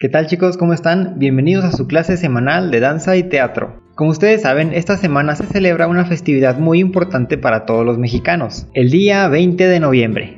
¿Qué tal chicos? ¿Cómo están? Bienvenidos a su clase semanal de danza y teatro. Como ustedes saben, esta semana se celebra una festividad muy importante para todos los mexicanos, el día 20 de noviembre.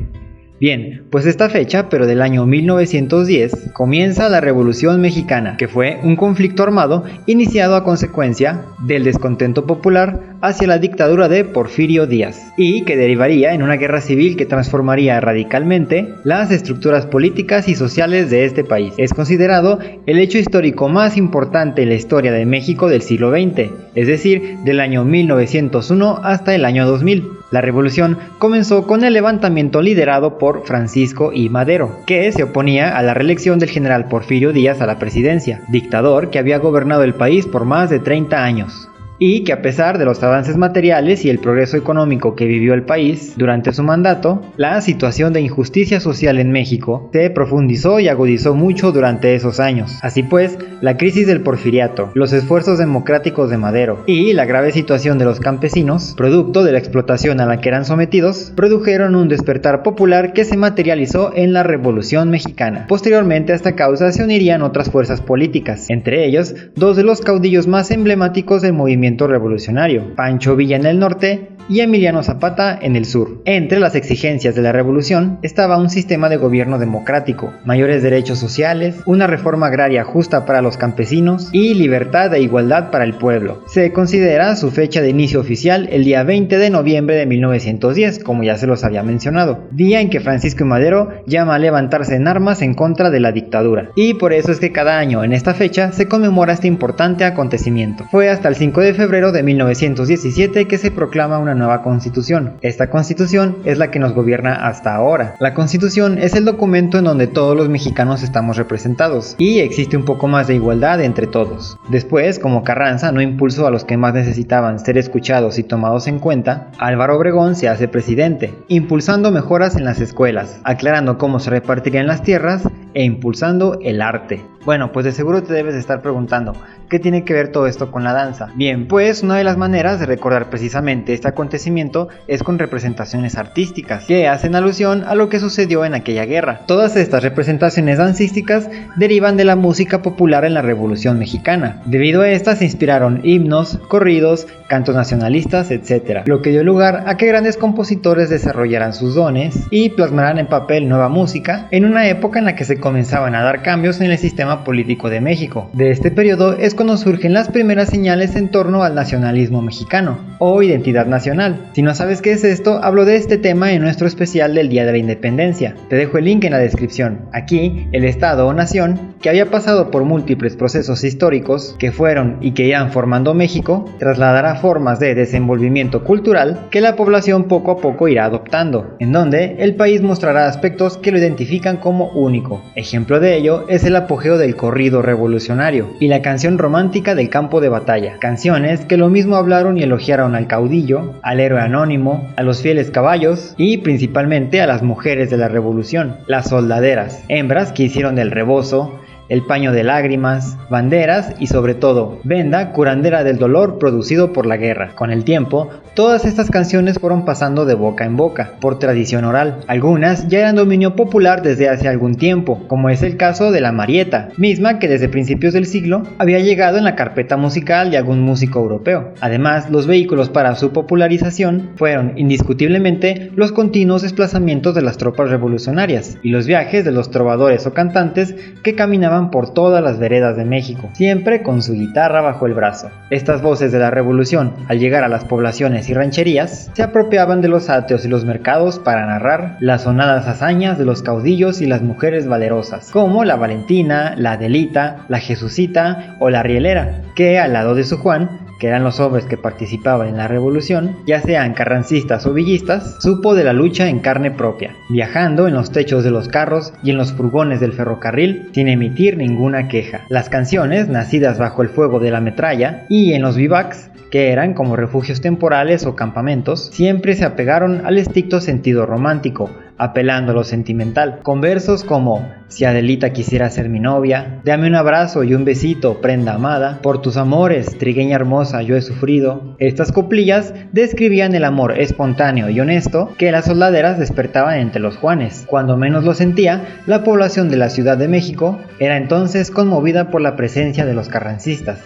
Bien, pues esta fecha, pero del año 1910, comienza la Revolución Mexicana, que fue un conflicto armado iniciado a consecuencia del descontento popular hacia la dictadura de Porfirio Díaz, y que derivaría en una guerra civil que transformaría radicalmente las estructuras políticas y sociales de este país. Es considerado el hecho histórico más importante en la historia de México del siglo XX, es decir, del año 1901 hasta el año 2000. La revolución comenzó con el levantamiento liderado por Francisco I. Madero, que se oponía a la reelección del general Porfirio Díaz a la presidencia, dictador que había gobernado el país por más de 30 años. Y que a pesar de los avances materiales y el progreso económico que vivió el país durante su mandato, la situación de injusticia social en México se profundizó y agudizó mucho durante esos años. Así pues, la crisis del porfiriato, los esfuerzos democráticos de Madero y la grave situación de los campesinos, producto de la explotación a la que eran sometidos, produjeron un despertar popular que se materializó en la Revolución Mexicana. Posteriormente a esta causa se unirían otras fuerzas políticas, entre ellos dos de los caudillos más emblemáticos del movimiento revolucionario, Pancho Villa en el norte y Emiliano Zapata en el sur. Entre las exigencias de la revolución estaba un sistema de gobierno democrático, mayores derechos sociales, una reforma agraria justa para los campesinos y libertad e igualdad para el pueblo. Se considera su fecha de inicio oficial el día 20 de noviembre de 1910, como ya se los había mencionado, día en que Francisco I. Madero llama a levantarse en armas en contra de la dictadura. Y por eso es que cada año en esta fecha se conmemora este importante acontecimiento. Fue hasta el 5 de febrero de 1917 que se proclama una nueva constitución. Esta constitución es la que nos gobierna hasta ahora. La constitución es el documento en donde todos los mexicanos estamos representados y existe un poco más de igualdad entre todos. Después, como Carranza no impulsó a los que más necesitaban ser escuchados y tomados en cuenta, Álvaro Obregón se hace presidente, impulsando mejoras en las escuelas, aclarando cómo se repartirían las tierras e impulsando el arte. Bueno, pues de seguro te debes de estar preguntando, ¿qué tiene que ver todo esto con la danza? Bien, pues una de las maneras de recordar precisamente este acontecimiento es con representaciones artísticas, que hacen alusión a lo que sucedió en aquella guerra. Todas estas representaciones dancísticas derivan de la música popular en la Revolución Mexicana. Debido a estas se inspiraron himnos, corridos, cantos nacionalistas, etc., lo que dio lugar a que grandes compositores desarrollaran sus dones y plasmaran en papel nueva música en una época en la que se comenzaban a dar cambios en el sistema político de México. De este periodo es cuando surgen las primeras señales en torno al nacionalismo mexicano o identidad nacional. Si no sabes qué es esto, hablo de este tema en nuestro especial del Día de la Independencia. Te dejo el link en la descripción. Aquí, el Estado o nación, que había pasado por múltiples procesos históricos que fueron y que irán formando México, trasladará formas de desenvolvimiento cultural que la población poco a poco irá adoptando, en donde el país mostrará aspectos que lo identifican como único. Ejemplo de ello es el apogeo del corrido revolucionario y la canción romántica del campo de batalla, canciones que lo mismo hablaron y elogiaron al caudillo, al héroe anónimo, a los fieles caballos y principalmente a las mujeres de la revolución, las soldaderas, hembras que hicieron del rebozo, el paño de lágrimas, banderas y sobre todo, venda curandera del dolor producido por la guerra. Con el tiempo, todas estas canciones fueron pasando de boca en boca, por tradición oral. Algunas ya eran dominio popular desde hace algún tiempo, como es el caso de la Marieta, misma que desde principios del siglo había llegado en la carpeta musical de algún músico europeo. Además, los vehículos para su popularización fueron indiscutiblemente los continuos desplazamientos de las tropas revolucionarias y los viajes de los trovadores o cantantes que caminaban por todas las veredas de México, siempre con su guitarra bajo el brazo. Estas voces de la revolución, al llegar a las poblaciones y rancherías, se apropiaban de los ateos y los mercados para narrar las sonadas hazañas de los caudillos y las mujeres valerosas, como la Valentina, la Adelita, la Jesucita o la Rielera, que al lado de su Juan, que eran los hombres que participaban en la revolución, ya sean carrancistas o villistas, supo de la lucha en carne propia, viajando en los techos de los carros y en los furgones del ferrocarril sin emitir ninguna queja. Las canciones, nacidas bajo el fuego de la metralla y en los vivacs, que eran como refugios temporales o campamentos, siempre se apegaron al estricto sentido romántico, apelando a lo sentimental, con versos como "Si Adelita quisiera ser mi novia", "Dame un abrazo y un besito, prenda amada", "Por tus amores, trigueña hermosa, yo he sufrido". Estas coplillas describían el amor espontáneo y honesto que las soldaderas despertaban entre los Juanes. Cuando menos lo sentía, la población de la Ciudad de México era entonces conmovida por la presencia de los carrancistas,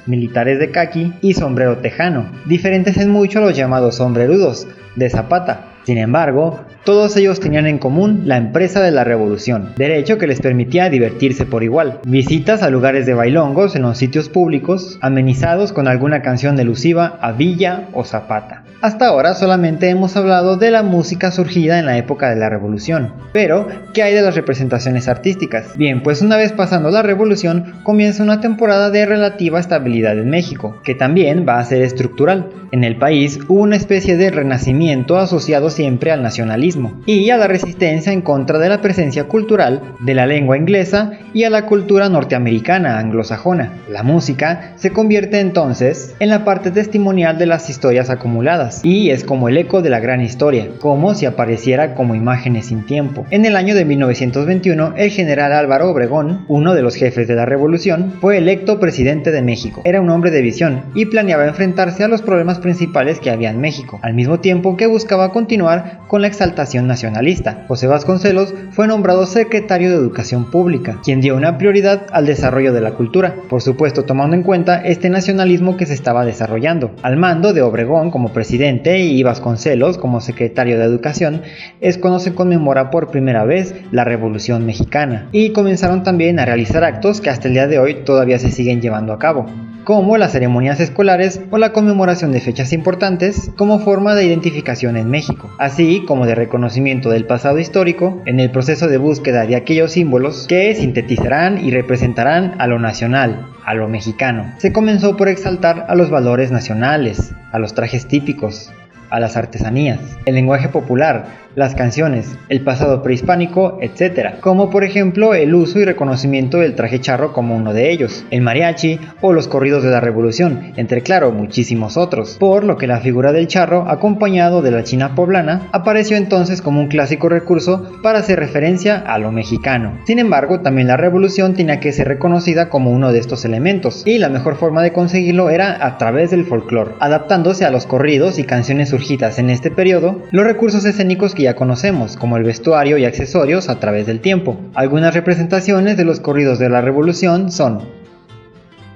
militares de caqui y sombrero tejano, diferentes en mucho a los llamados sombrerudos de Zapata. Sin embargo, todos ellos tenían en común la empresa de la revolución, derecho que les permitía divertirse por igual. Visitas a lugares de bailongos en los sitios públicos, amenizados con alguna canción elusiva a Villa o Zapata. Hasta ahora solamente hemos hablado de la música surgida en la época de la revolución. Pero, ¿qué hay de las representaciones artísticas? Bien, pues una vez pasando la revolución, comienza una temporada de relativa estabilidad en México, que también va a ser estructural. En el país hubo una especie de renacimiento asociado siempre al nacionalismo y a la resistencia en contra de la presencia cultural de la lengua inglesa y a la cultura norteamericana anglosajona. La música se convierte entonces en la parte testimonial de las historias acumuladas y es como el eco de la gran historia, como si apareciera como imágenes sin tiempo. En el año de 1921, el general Álvaro Obregón, uno de los jefes de la revolución, fue electo presidente de México. Era un hombre de visión y planeaba enfrentarse a los problemas principales que había en México, al mismo tiempo que buscaba continuar con la exaltación nacionalista. José Vasconcelos fue nombrado secretario de Educación Pública, quien dio una prioridad al desarrollo de la cultura, por supuesto tomando en cuenta este nacionalismo que se estaba desarrollando. Al mando de Obregón como presidente y Vasconcelos como secretario de Educación es cuando se conmemora por primera vez la Revolución Mexicana, y comenzaron también a realizar actos que hasta el día de hoy todavía se siguen llevando a cabo, como las ceremonias escolares o la conmemoración de fechas importantes como forma de identificación en México, así como de reconocimiento del pasado histórico en el proceso de búsqueda de aquellos símbolos que sintetizarán y representarán a lo nacional, a lo mexicano. Se comenzó por exaltar a los valores nacionales, a los trajes típicos, a las artesanías, el lenguaje popular, las canciones, el pasado prehispánico, etc., como por ejemplo el uso y reconocimiento del traje charro como uno de ellos, el mariachi o los corridos de la revolución, entre claro muchísimos otros, por lo que la figura del charro acompañado de la china poblana apareció entonces como un clásico recurso para hacer referencia a lo mexicano. Sin embargo, también la revolución tenía que ser reconocida como uno de estos elementos, y la mejor forma de conseguirlo era a través del folclore, adaptándose a los corridos y canciones surgidas en este periodo, los recursos escénicos que ya conocemos, como el vestuario y accesorios a través del tiempo. Algunas representaciones de los corridos de la revolución son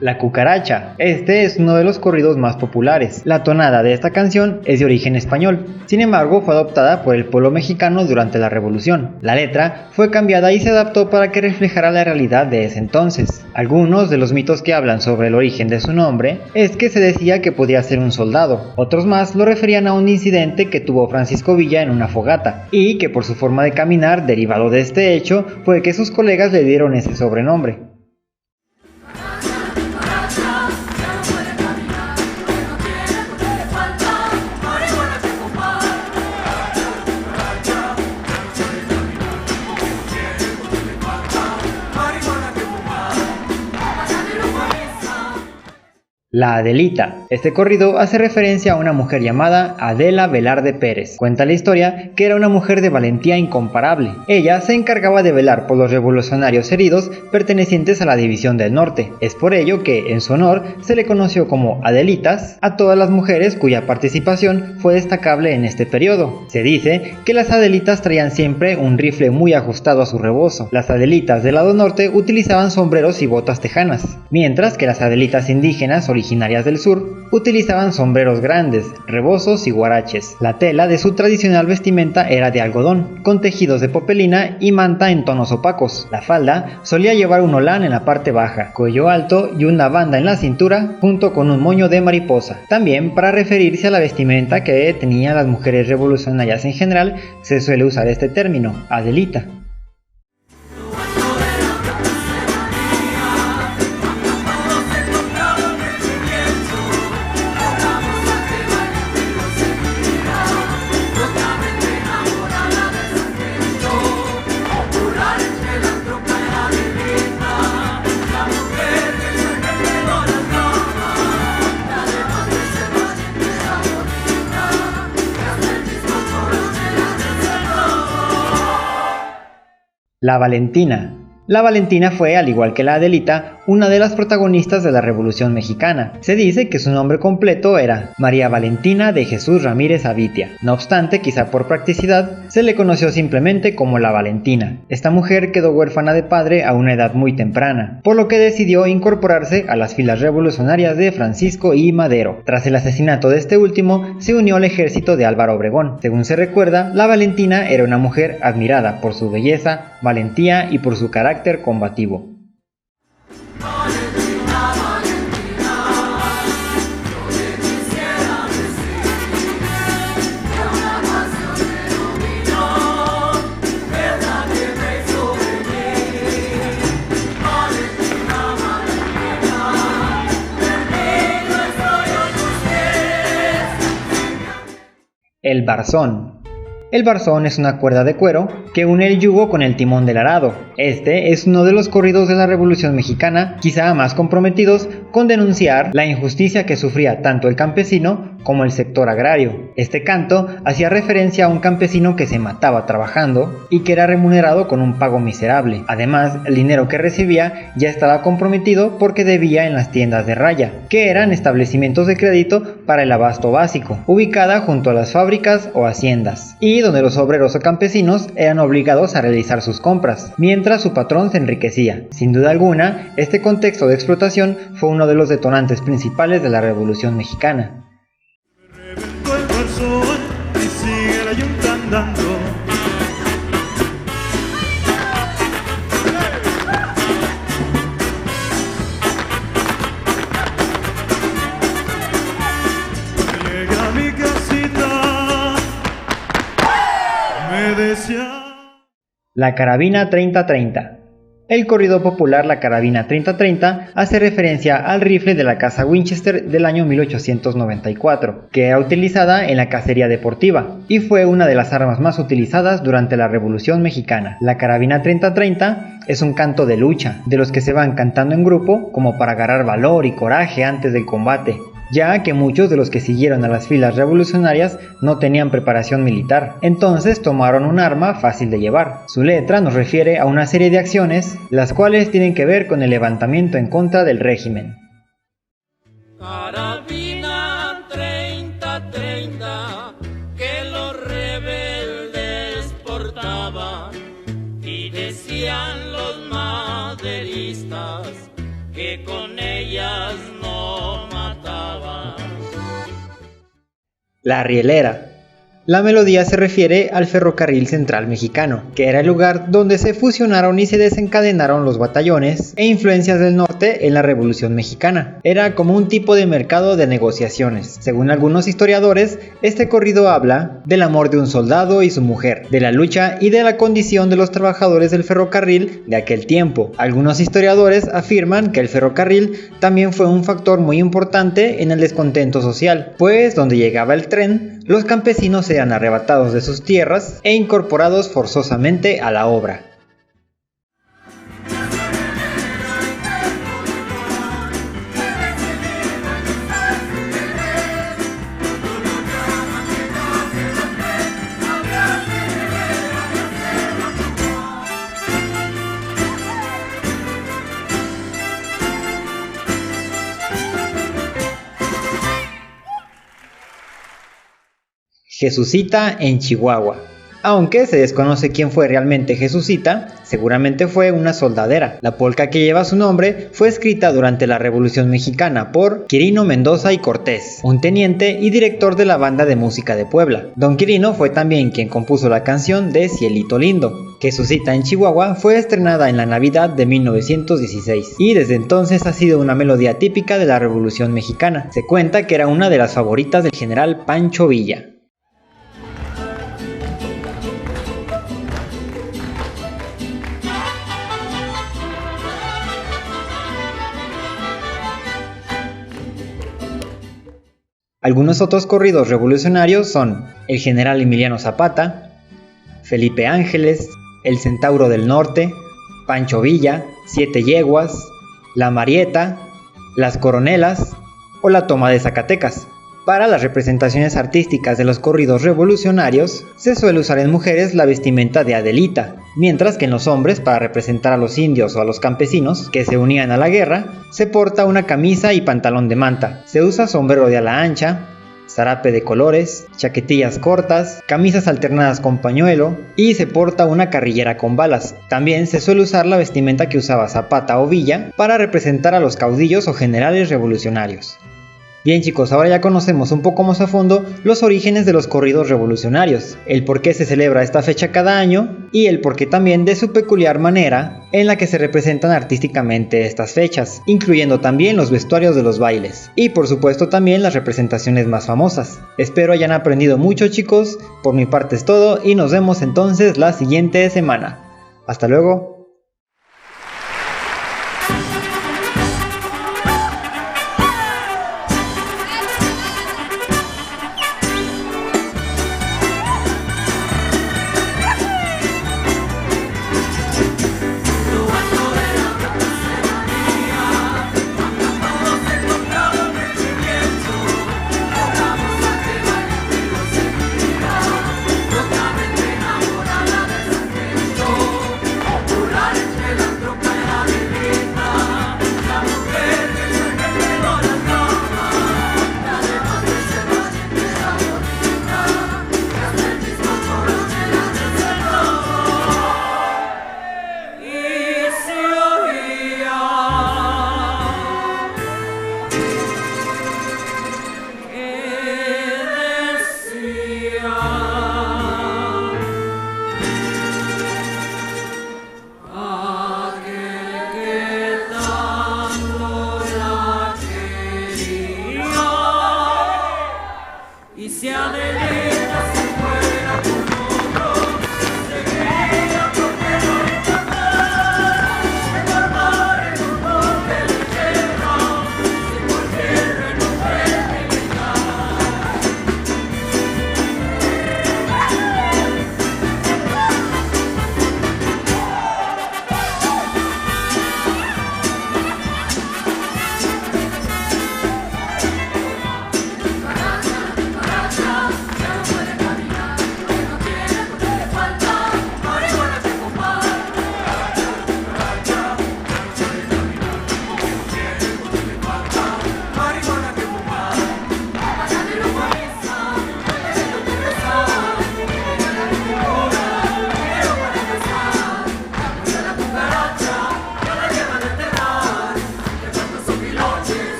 La Cucaracha. Este es uno de los corridos más populares. La tonada de esta canción es de origen español, sin embargo fue adoptada por el pueblo mexicano durante la revolución. La letra fue cambiada y se adaptó para que reflejara la realidad de ese entonces. Algunos de los mitos que hablan sobre el origen de su nombre es que se decía que podía ser un soldado, otros más lo referían a un incidente que tuvo Francisco Villa en una fogata, y que por su forma de caminar derivado de este hecho fue que sus colegas le dieron ese sobrenombre. La Adelita. Este corrido hace referencia a una mujer llamada Adela Velarde Pérez. Cuenta la historia que era una mujer de valentía incomparable. Ella se encargaba de velar por los revolucionarios heridos pertenecientes a la División del Norte. Es por ello que, en su honor, se le conoció como Adelitas a todas las mujeres cuya participación fue destacable en este periodo. Se dice que las Adelitas traían siempre un rifle muy ajustado a su rebozo. Las Adelitas del lado norte utilizaban sombreros y botas tejanas, mientras que las Adelitas indígenas originarias del sur utilizaban sombreros grandes, rebozos y guaraches. La tela de su tradicional vestimenta era de algodón, con tejidos de popelina y manta en tonos opacos. La falda solía llevar un olán en la parte baja, cuello alto y una banda en la cintura, junto con un moño de mariposa. También, para referirse a la vestimenta que tenían las mujeres revolucionarias en general, se suele usar este término, Adelita. La Valentina. La Valentina fue, al igual que la Adelita, una de las protagonistas de la Revolución Mexicana. Se dice que su nombre completo era María Valentina de Jesús Ramírez Avitia. No obstante, quizá por practicidad, se le conoció simplemente como la Valentina. Esta mujer quedó huérfana de padre a una edad muy temprana, por lo que decidió incorporarse a las filas revolucionarias de Francisco I. Madero. Tras el asesinato de este último, se unió al ejército de Álvaro Obregón. Según se recuerda, la Valentina era una mujer admirada por su belleza, valentía y por su carácter combativo. El barzón. El barzón es una cuerda de cuero que une el yugo con el timón del arado. Este es uno de los corridos de la Revolución Mexicana, quizá más comprometidos con denunciar la injusticia que sufría tanto el campesino como el sector agrario. Este canto hacía referencia a un campesino que se mataba trabajando y que era remunerado con un pago miserable. Además, el dinero que recibía ya estaba comprometido porque debía en las tiendas de raya, que eran establecimientos de crédito para el abasto básico, ubicada junto a las fábricas o haciendas, y donde los obreros o campesinos eran obligados a realizar sus compras, mientras su patrón se enriquecía. Sin duda alguna, este contexto de explotación fue uno de los detonantes principales de la Revolución Mexicana. La carabina 30-30. El corrido popular La carabina 30-30 hace referencia al rifle de la casa Winchester del año 1894, que era utilizada en la cacería deportiva y fue una de las armas más utilizadas durante la Revolución Mexicana. La carabina 30-30 es un canto de lucha, de los que se van cantando en grupo como para agarrar valor y coraje antes del combate, ya que muchos de los que siguieron a las filas revolucionarias no tenían preparación militar, entonces tomaron un arma fácil de llevar. Su letra nos refiere a una serie de acciones, las cuales tienen que ver con el levantamiento en contra del régimen. Carabina 30-30 que los rebeldes portaban y decían los maderistas que con ellas no mataban. La rielera. La melodía se refiere al ferrocarril central mexicano, que era el lugar donde se fusionaron y se desencadenaron los batallones e influencias del norte en la Revolución Mexicana. Era como un tipo de mercado de negociaciones. Según algunos historiadores, este corrido habla del amor de un soldado y su mujer, de la lucha y de la condición de los trabajadores del ferrocarril de aquel tiempo. Algunos historiadores afirman que el ferrocarril también fue un factor muy importante en el descontento social, pues donde llegaba el tren, los campesinos eran arrebatados de sus tierras e incorporados forzosamente a la obra. Jesucita en Chihuahua. Aunque se desconoce quién fue realmente Jesucita, seguramente fue una soldadera. La polca que lleva su nombre fue escrita durante la Revolución Mexicana por Quirino Mendoza y Cortés, un teniente y director de la Banda de Música de Puebla. Don Quirino fue también quien compuso la canción de Cielito Lindo. Jesucita en Chihuahua fue estrenada en la Navidad de 1916 y desde entonces ha sido una melodía típica de la Revolución Mexicana. Se cuenta que era una de las favoritas del general Pancho Villa. Algunos otros corridos revolucionarios son El General Emiliano Zapata, Felipe Ángeles, El Centauro del Norte, Pancho Villa, Siete Yeguas, La Marieta, Las Coronelas o La Toma de Zacatecas. Para las representaciones artísticas de los corridos revolucionarios, se suele usar en mujeres la vestimenta de Adelita, mientras que en los hombres, para representar a los indios o a los campesinos que se unían a la guerra, se porta una camisa y pantalón de manta. Se usa sombrero de ala ancha, zarape de colores, chaquetillas cortas, camisas alternadas con pañuelo y se porta una carrillera con balas. También se suele usar la vestimenta que usaba Zapata o Villa para representar a los caudillos o generales revolucionarios. Bien chicos, ahora ya conocemos un poco más a fondo los orígenes de los corridos revolucionarios, el por qué se celebra esta fecha cada año y el porqué también de su peculiar manera en la que se representan artísticamente estas fechas, incluyendo también los vestuarios de los bailes y por supuesto también las representaciones más famosas. Espero hayan aprendido mucho chicos, por mi parte es todo y nos vemos entonces la siguiente semana. Hasta luego.